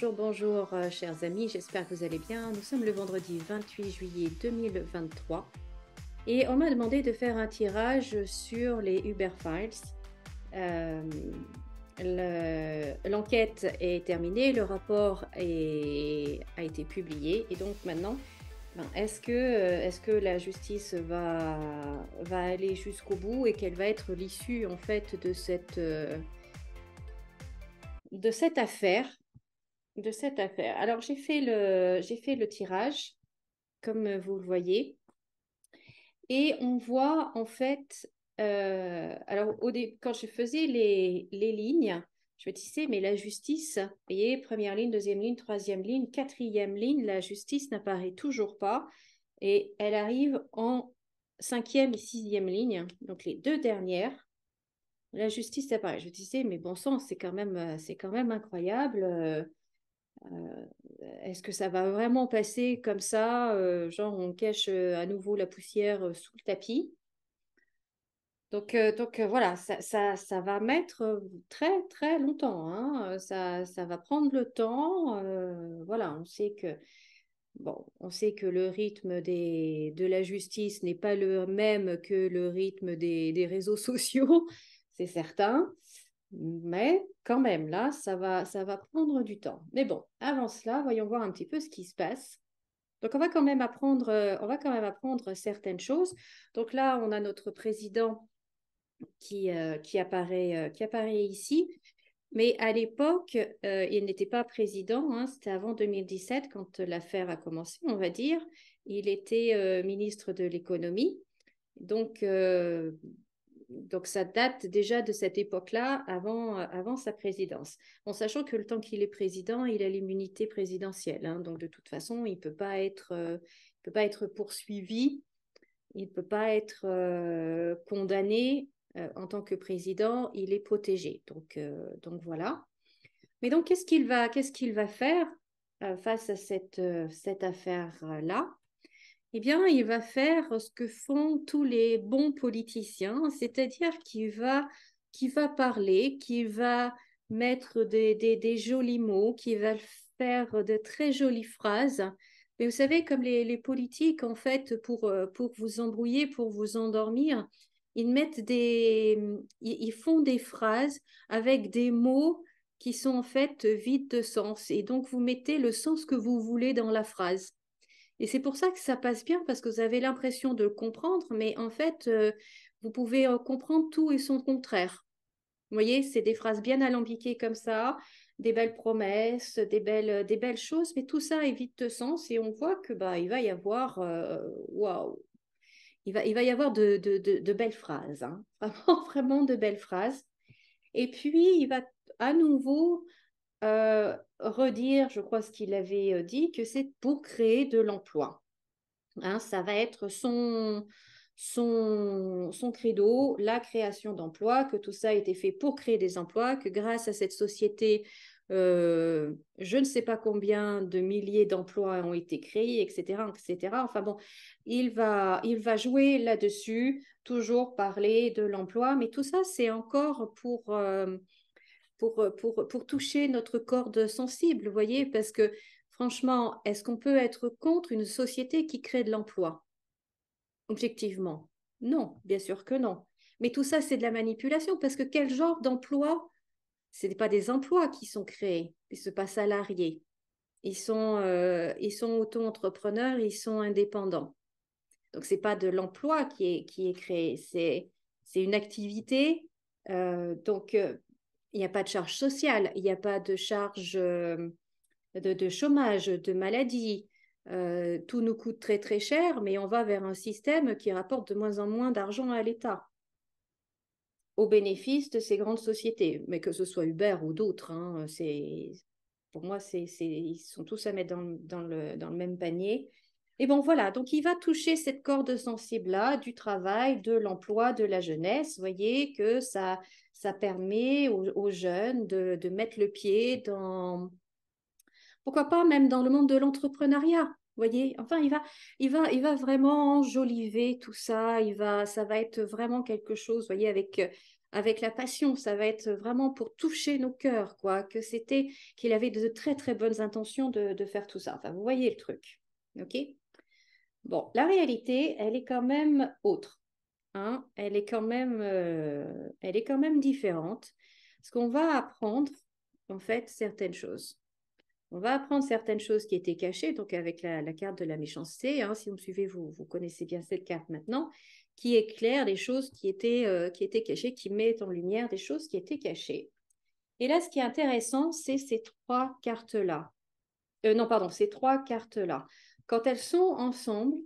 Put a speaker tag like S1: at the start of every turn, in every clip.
S1: bonjour, chers amis, j'espère que vous allez bien. Nous sommes le vendredi 28 juillet 2023 et on m'a demandé de faire un tirage sur les Uber Files. Euh, L'enquête est terminée, le rapport a été publié et donc maintenant, est-ce que la justice va aller jusqu'au bout et quelle va être l'issue en fait de cette affaire? De cette affaire. Alors, j'ai fait le tirage, comme vous le voyez, et on voit en fait, alors quand je faisais les lignes, je me disais, mais la justice, vous voyez, première ligne, deuxième ligne, troisième ligne, quatrième ligne, la justice n'apparaît toujours pas, et elle arrive en cinquième et sixième ligne, donc les deux dernières. La justice apparaît. Je me disais, mais bon sang, c'est quand même incroyable. Euh, Est-ce que ça va vraiment passer comme ça, genre on cache à nouveau la poussière sous le tapis? Voilà, ça va mettre très très longtemps, hein. Ça va prendre le temps. Voilà, on sait que le rythme de la justice n'est pas le même que le rythme des réseaux sociaux, c'est certain. Mais quand même, là, ça va prendre du temps. Mais bon, avant cela, voyons voir un petit peu ce qui se passe. Donc, on va quand même apprendre certaines choses. Donc là, on a notre président qui apparaît ici. Mais à l'époque, il n'était pas président, hein, c'était avant 2017 quand l'affaire a commencé, on va dire. Il était ministre de l'économie. Donc, euh, donc, ça date déjà de cette époque-là, avant sa présidence. En sachant que le temps qu'il est président, il a l'immunité présidentielle, hein. Donc, de toute façon, il peut pas être poursuivi, il ne peut pas être condamné en tant que président, il est protégé. Donc voilà. Mais donc, qu'est-ce qu'il va faire face à cette affaire-là? Eh bien, il va faire ce que font tous les bons politiciens, c'est-à-dire qu'il va parler, qu'il va mettre des jolis mots, qu'il va faire de très jolies phrases. Mais vous savez, comme les politiques, en fait, pour vous embrouiller, pour vous endormir, ils font des phrases avec des mots qui sont en fait vides de sens. Et donc, vous mettez le sens que vous voulez dans la phrase. Et c'est pour ça que ça passe bien, parce que vous avez l'impression de le comprendre, mais en fait, vous pouvez comprendre tout et son contraire. Vous voyez, c'est des phrases bien alambiquées comme ça, des belles promesses, des belles choses, mais tout ça est vide de sens et on voit que bah, il va y avoir, waouh, il va y avoir de belles phrases, hein. Vraiment, vraiment de belles phrases. Et puis, il va à nouveau redire, je crois ce qu'il avait dit, que c'est pour créer de l'emploi. Hein, ça va être son credo, la création d'emplois, que tout ça a été fait pour créer des emplois, que grâce à cette société, je ne sais pas combien de milliers d'emplois ont été créés, etc., etc. Enfin bon, il va jouer là-dessus, toujours parler de l'emploi, mais tout ça, c'est encore pour toucher notre corde sensible, vous voyez, parce que franchement, est-ce qu'on peut être contre une société qui crée de l'emploi? Objectivement, non, bien sûr que non. Mais tout ça, c'est de la manipulation, parce que quel genre d'emploi? Ce n'est pas des emplois qui sont créés, ils ne sont pas salariés. Ils sont auto-entrepreneurs, ils sont indépendants. Donc, ce n'est pas de l'emploi qui est créé, c'est une activité. Il n'y a pas de charge sociale, il n'y a pas de charge de chômage, de maladie. Tout nous coûte très très cher, mais on va vers un système qui rapporte de moins en moins d'argent à l'État, au bénéfice de ces grandes sociétés. Mais que ce soit Uber ou d'autres, hein, pour moi, ils sont tous à mettre dans le même panier. Et bon, voilà, donc il va toucher cette corde sensible-là du travail, de l'emploi, de la jeunesse. Vous voyez que ça permet aux jeunes de mettre le pied dans, pourquoi pas même dans le monde de l'entrepreneuriat. Vous voyez, enfin, il va vraiment enjoliver tout ça. Ça va être vraiment quelque chose, vous voyez, avec la passion. Ça va être vraiment pour toucher nos cœurs, quoi. Qu'il avait de très, très bonnes intentions de faire tout ça. Enfin, vous voyez le truc. OK? Bon, la réalité, elle est quand même autre. Hein. Elle est quand même différente. Parce qu'on va apprendre, en fait, certaines choses. On va apprendre certaines choses qui étaient cachées, donc avec la carte de la méchanceté. Hein, si vous me suivez, vous connaissez bien cette carte maintenant, qui éclaire des choses qui étaient cachées, qui met en lumière des choses qui étaient cachées. Et là, ce qui est intéressant, c'est ces trois cartes-là. Non, pardon, ces trois cartes-là. Quand elles sont ensemble,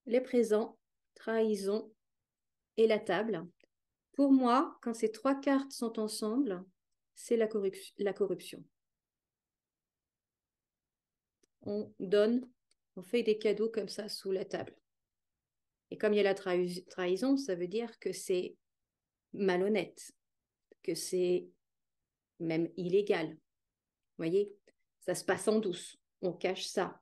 S1: les présents, trahison et la table. Pour moi, quand ces trois cartes sont ensemble, c'est la corruption. On donne, on fait des cadeaux comme ça sous la table. Et comme il y a la trahison, ça veut dire que c'est malhonnête, que c'est même illégal. Vous voyez, ça se passe en douce. On cache ça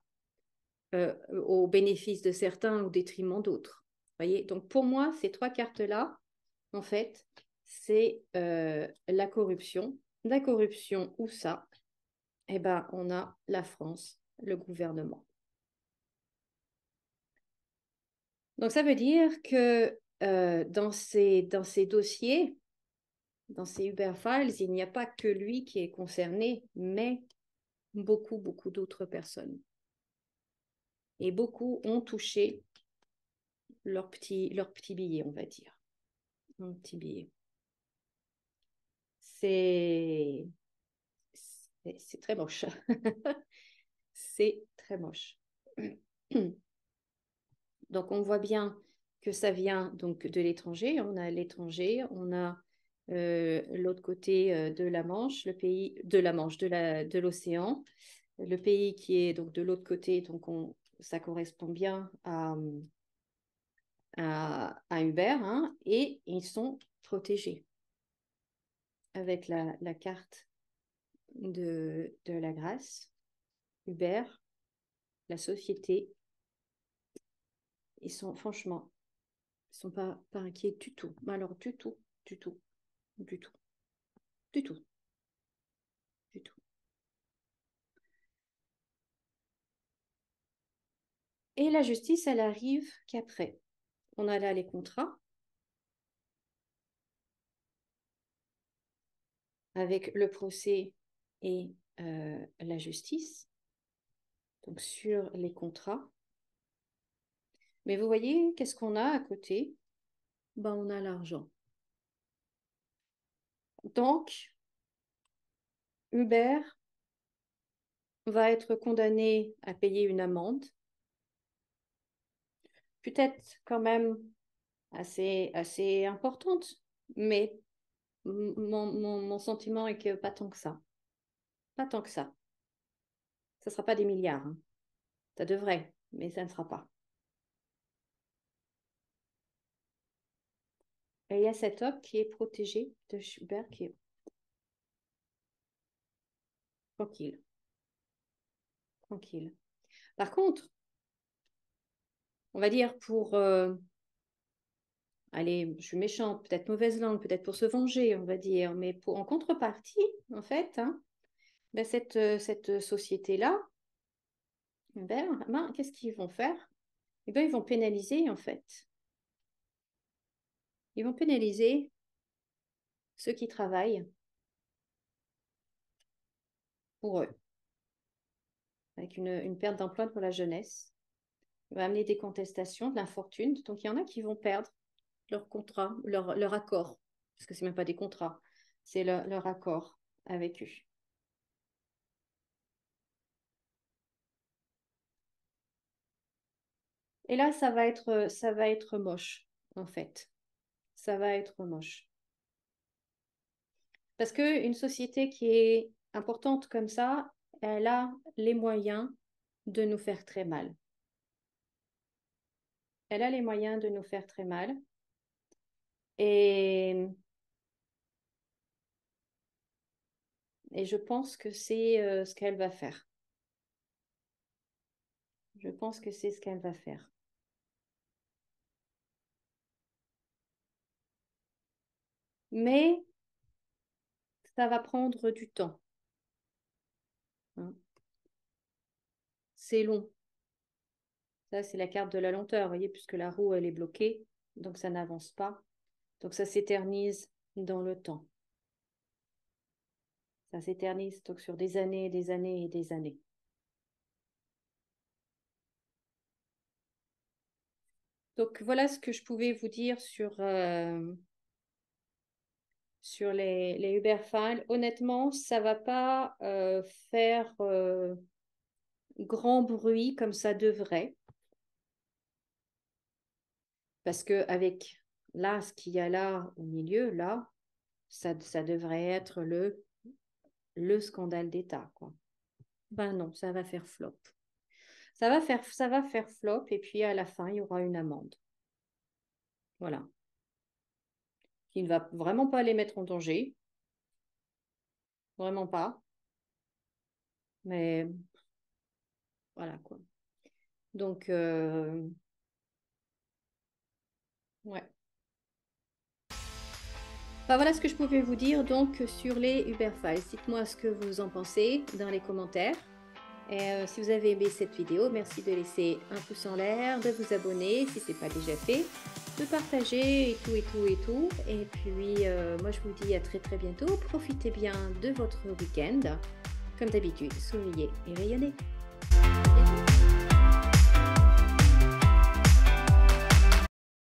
S1: au bénéfice de certains au détriment d'autres. Vous voyez, donc pour moi, ces trois cartes-là, en fait, c'est la corruption. La corruption, où ça? Eh bien, on a la France, le gouvernement. Donc, ça veut dire que dans ces dossiers, dans ces Uber Files, il n'y a pas que lui qui est concerné, mais beaucoup, beaucoup d'autres personnes. Et beaucoup ont touché leur petit billet, on va dire. Un petit billet. C'est très moche. C'est très moche. Donc, on voit bien que ça vient donc de l'étranger. On a l'étranger, on a l'autre côté de la Manche, le pays de la Manche, de l'océan, le pays qui est donc de l'autre côté. Donc, ça correspond bien à Uber, hein, et ils sont protégés avec la carte de la grâce. Uber, la société, ils sont franchement, ils sont pas inquiets du tout. Alors, du tout, du tout, du tout, du tout, du tout. Et la justice, elle arrive qu'après. On a là les contrats avec le procès et la justice, donc sur les contrats. Mais vous voyez, qu'est-ce qu'on a à côté? Ben, on a l'argent. Donc, Uber va être condamné à payer une amende, peut-être quand même assez importante, mais mon sentiment est que pas tant que ça. Pas tant que ça. Ça ne sera pas des milliards. Hein. Ça devrait, mais ça ne sera pas. Et il y a cet homme qui est protégé de Schubert, qui est tranquille. Tranquille. Par contre, on va dire allez, je suis méchante, peut-être mauvaise langue, peut-être pour se venger, on va dire, mais en contrepartie, en fait, hein, ben cette société-là, qu'est-ce qu'ils vont faire? Eh ben, ils vont pénaliser, en fait. Ils vont pénaliser ceux qui travaillent pour eux, avec une perte d'emploi pour la jeunesse. Il va amener des contestations, de l'infortune. Donc, il y en a qui vont perdre leur contrat, leur accord, parce que ce n'est même pas des contrats, c'est leur accord avec eux. Et là, ça va être moche, en fait. Ça va être moche. Parce qu'une société qui est importante comme ça, elle a les moyens de nous faire très mal. Elle a les moyens de nous faire très mal. Et, et je pense que c'est ce qu'elle va faire. Je pense que c'est ce qu'elle va faire. mais ça va prendre du temps, hein. C'est long. Ça, c'est la carte de la lenteur, vous voyez, puisque la roue, elle est bloquée, donc ça n'avance pas. Donc ça s'éternise dans le temps. Ça s'éternise donc sur des années et des années et des années. Donc voilà ce que je pouvais vous dire sur les Uber Files. Honnêtement, ça ne va pas faire grand bruit comme ça devrait. Parce qu'avec là, ce qu'il y a là au milieu, là, ça devrait être le scandale d'État, quoi. Ben non, ça va faire flop. Ça va faire flop et puis à la fin, il y aura une amende. Voilà. Qui ne va vraiment pas les mettre en danger. Vraiment pas. Mais voilà, quoi. Donc, ouais. Enfin, voilà ce que je pouvais vous dire donc sur les Uber Files. Dites-moi ce que vous en pensez dans les commentaires. Et si vous avez aimé cette vidéo, merci de laisser un pouce en l'air, de vous abonner si ce n'est pas déjà fait, de partager et tout et tout et tout. Et puis, moi, je vous dis à très très bientôt. Profitez bien de votre week-end. Comme d'habitude, souriez et rayonnez. À bientôt.